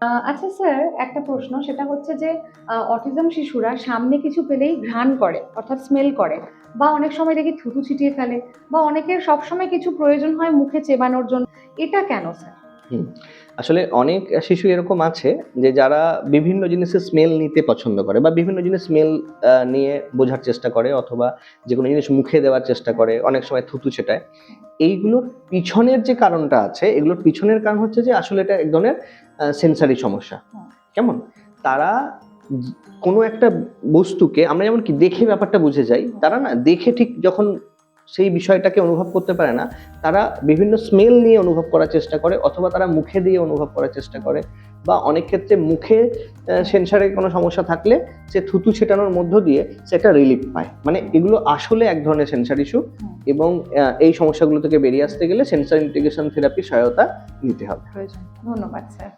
আচ্ছা স্যার, একটা প্রশ্ন, সেটা হচ্ছে যে অটিজম শিশুরা সামনে কিছু পেলেই ঘ্রাণ করে, অর্থাৎ স্মেল করে, বা অনেক সময় দেখি থুতু ছিটিয়ে ফেলে, বা অনেকের সবসময় কিছু প্রয়োজন হয় মুখে চেবানোর জন্য। এটা কেন স্যার? হুম, আসলে অনেক শিশু এরকম আছে যে যারা বিভিন্ন জিনিসের স্মেল নিতে পছন্দ করে বা বিভিন্ন জিনিস স্মেল নিয়ে বোঝার চেষ্টা করে, অথবা যে কোনো জিনিস মুখে দেওয়ার চেষ্টা করে, অনেক সময় থুতু ছেটায়। এইগুলোর পিছনের যে কারণটা আছে, এগুলোর পিছনের কারণ হচ্ছে যে আসলে এটা এক ধরনের সেন্সারি সমস্যা। কেমন, তারা য- কোনো একটা বস্তুকে, আমরা যেমন কি দেখে ব্যাপারটা বুঝে যাই, তারা না দেখে ঠিক যখন সেই বিষয়টাকে অনুভব করতে পারে না, তারা বিভিন্ন স্মেল নিয়ে অনুভব করার চেষ্টা করে, অথবা তারা মুখে দিয়ে অনুভব করার চেষ্টা করে, বা অনেক ক্ষেত্রে মুখে সেন্সারে কোনো সমস্যা থাকলে সে থুতু ছেটানোর মধ্য দিয়ে সে একটা রিলিফ পায়। মানে এগুলো আসলে এক ধরনের সেন্সার ইস্যু, এবং এই সমস্যাগুলো থেকে বেরিয়ে আসতে গেলে সেন্সার ইন্টিগ্রেশন থেরাপি সহায়তা নিতে হবে। প্রয়োজন। ধন্যবাদ স্যার।